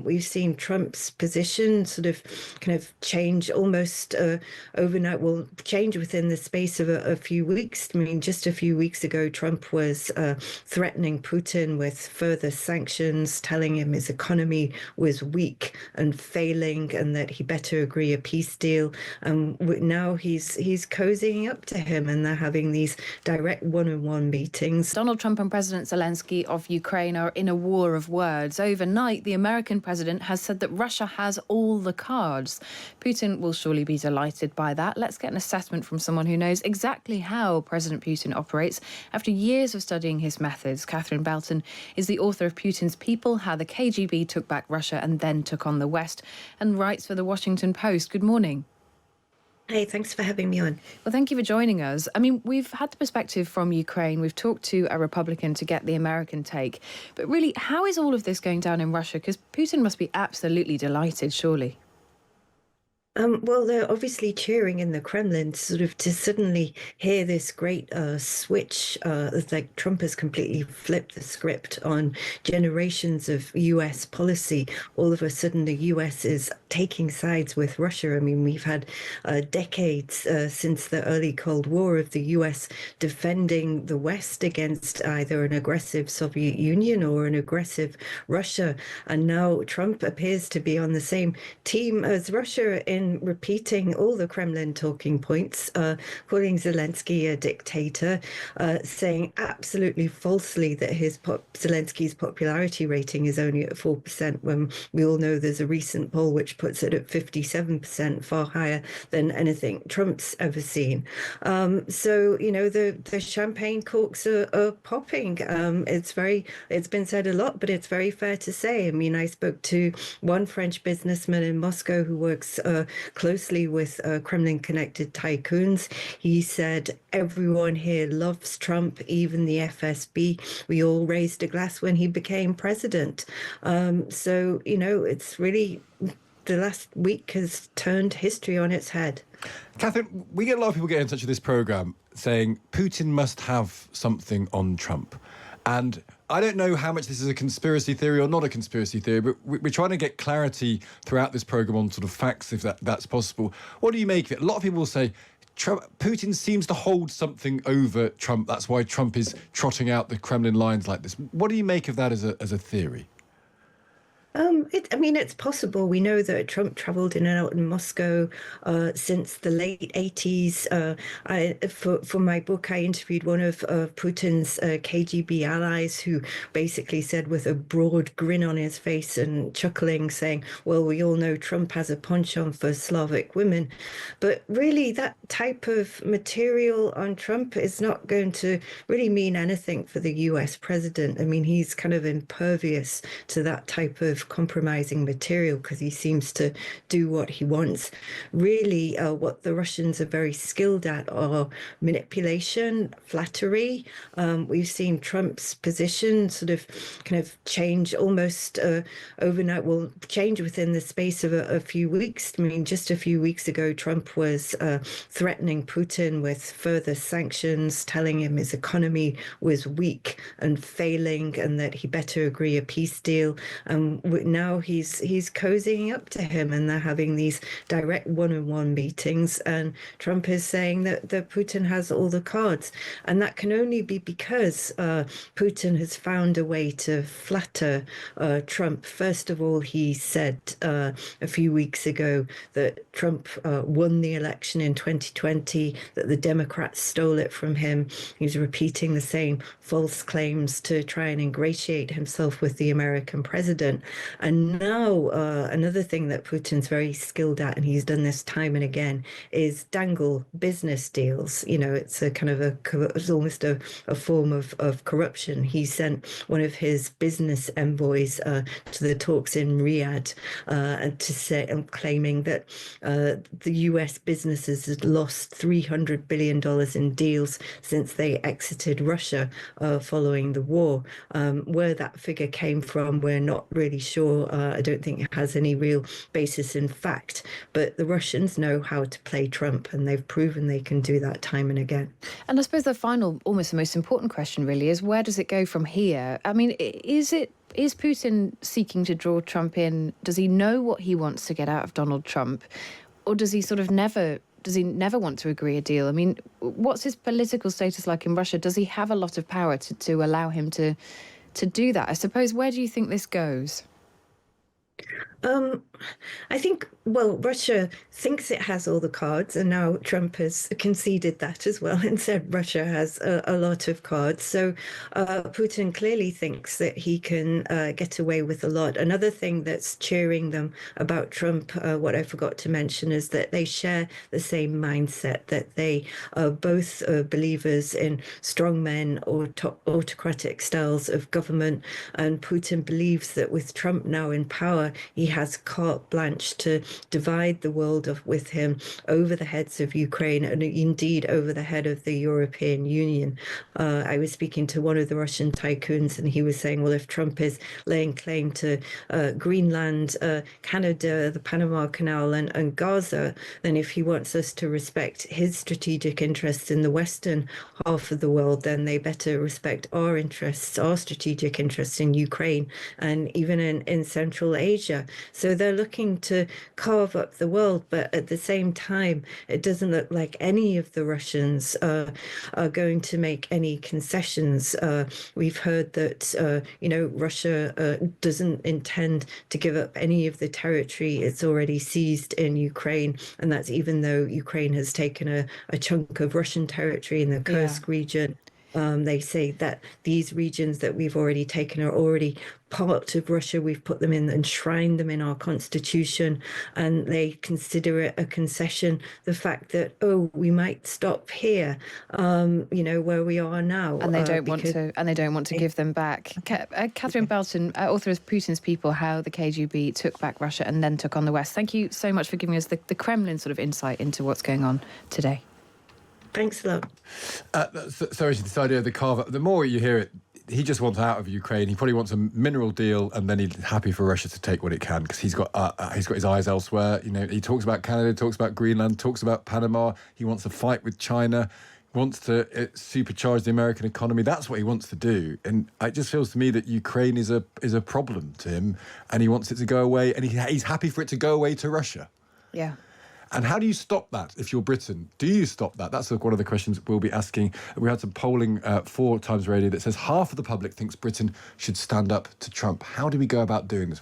We've seen Trump's position sort of kind of change almost overnight, well, change within the space of a few weeks. I mean, just a few weeks ago, Trump was threatening Putin with further sanctions, telling him his economy was weak and failing and that he better agree a peace deal. Now he's cozying up to him, and they're having these direct one-on-one meetings. Donald Trump and President Zelensky of Ukraine are in a war of words. Overnight, the American president has said that Russia has all the cards. Putin will surely be delighted by that. Let's get an assessment from someone who knows exactly how President Putin operates after years of studying his methods. Catherine Belton is the author of Putin's People, How the KGB Took Back Russia and Then Took on the West, and writes for The Washington Post. Good morning. Hey, thanks for having me on. Well, thank you for joining us. I mean, we've had the perspective from Ukraine. We've talked to a Republican to get the American take. But really, how is all of this going down in Russia? Because Putin must be absolutely delighted, surely. Well, they're obviously cheering in the Kremlin sort of to suddenly hear this great switch. It's like Trump has completely flipped the script on generations of US policy. All of a sudden, the US is taking sides with Russia. I mean, we've had decades since the early Cold War of the US defending the West against either an aggressive Soviet Union or an aggressive Russia. And now Trump appears to be on the same team as Russia in repeating all the Kremlin talking points, calling Zelensky a dictator, saying absolutely falsely that Zelensky's popularity rating is only at 4%, when we all know there's a recent poll which puts it at 57%, far higher than anything Trump's ever seen. So, you know, the champagne corks are popping. It's been said a lot, but it's very fair to say. I mean, I spoke to one French businessman in Moscow who works closely with Kremlin-connected tycoons. He said, everyone here loves Trump, even the FSB. We all raised a glass when he became president. So, you know, it's really, the last week has turned history on its head. Catherine, we get a lot of people getting in touch with this programme saying Putin must have something on Trump. And I don't know how much this is a conspiracy theory or not a conspiracy theory, but we're trying to get clarity throughout this programme on sort of facts, if that's possible. What do you make of it? A lot of people will say Putin seems to hold something over Trump. That's why Trump is trotting out the Kremlin lines like this. What do you make of that as a theory? I mean, it's possible. We know that Trump traveled in and out in Moscow since the late 80s. For my book, I interviewed one of Putin's KGB allies who basically said with a broad grin on his face and chuckling, saying, well, we all know Trump has a penchant for Slavic women. But really, that type of material on Trump is not going to really mean anything for the US president. I mean, he's kind of impervious to that type of compromising material because he seems to do what he wants. Really, what the Russians are very skilled at are manipulation, flattery. We've seen Trump's position sort of kind of change almost overnight, well, change within the space of a few weeks. I mean, just a few weeks ago, Trump was threatening Putin with further sanctions, telling him his economy was weak and failing and that he better agree a peace deal. Now he's cozying up to him, and they're having these direct one-on-one meetings, and Trump is saying that Putin has all the cards, and that can only be because Putin has found a way to flatter Trump. First of all, he said a few weeks ago that Trump won the election in 2020, that the Democrats stole it from him. He's repeating the same false claims to try and ingratiate himself with the American president. And now another thing that Putin's very skilled at, and he's done this time and again, is dangle business deals. You know, it's a kind of it's almost a form of corruption. He sent one of his business envoys to the talks in Riyadh and claiming that the US businesses had lost $300 billion in deals since they exited Russia following the war. Where that figure came from, we're not really sure. I don't think it has any real basis in fact, but the Russians know how to play Trump, and they've proven they can do that time and again. And I suppose the final, almost the most important question really is, where does it go from here? I mean, is it Is Putin seeking to draw Trump in? Does he know what he wants to get out of Donald Trump? Or does he never want to agree a deal? I mean, what's his political status like in Russia? Does he have a lot of power to allow him to do that? I suppose, where do you think this goes? Um, I think, well, Russia thinks it has all the cards, and now Trump has conceded that as well and said Russia has a lot of cards. So Putin clearly thinks that he can get away with a lot. Another thing that's cheering them about Trump, what I forgot to mention, is that they share the same mindset, that they are both believers in strongmen or autocratic styles of government. And Putin believes that with Trump now in power, he has carte blanche to divide the world with him over the heads of Ukraine and indeed over the head of the European Union. I was speaking to one of the Russian tycoons, and he was saying, well, if Trump is laying claim to Greenland, Canada, the Panama Canal, and Gaza, then if he wants us to respect his strategic interests in the Western half of the world, then they better respect our interests, our strategic interests in Ukraine and even in Central Asia. So they're looking to carve up the world, but at the same time, it doesn't look like any of the Russians are going to make any concessions. We've heard that, Russia doesn't intend to give up any of the territory it's already seized in Ukraine, and that's even though Ukraine has taken a chunk of Russian territory in the Kursk region. They say that these regions that we've already taken are already part of Russia. We've put them in, enshrined them in our constitution, and they consider it a concession. The fact that, we might stop here, where we are now. And they don't want to, and they don't want to give them back. Catherine Belton, author of Putin's People, How the KGB Took Back Russia and Then Took on the West. Thank you so much for giving us the Kremlin sort of insight into what's going on today. Thanks a lot. Sorry, this idea of the carve-up, the more you hear it, he just wants out of Ukraine. He probably wants a mineral deal, and then he's happy for Russia to take what it can, because he's got his eyes elsewhere. He talks about Canada, talks about Greenland, talks about Panama. He wants to fight with China, wants to supercharge the American economy. That's what he wants to do. And it just feels to me that Ukraine is a problem to him, and he wants it to go away, and he's happy for it to go away to Russia. Yeah. And how do you stop that if you're Britain? Do you stop that? That's one of the questions we'll be asking. We had some polling for Times Radio that says half of the public thinks Britain should stand up to Trump. How do we go about doing this?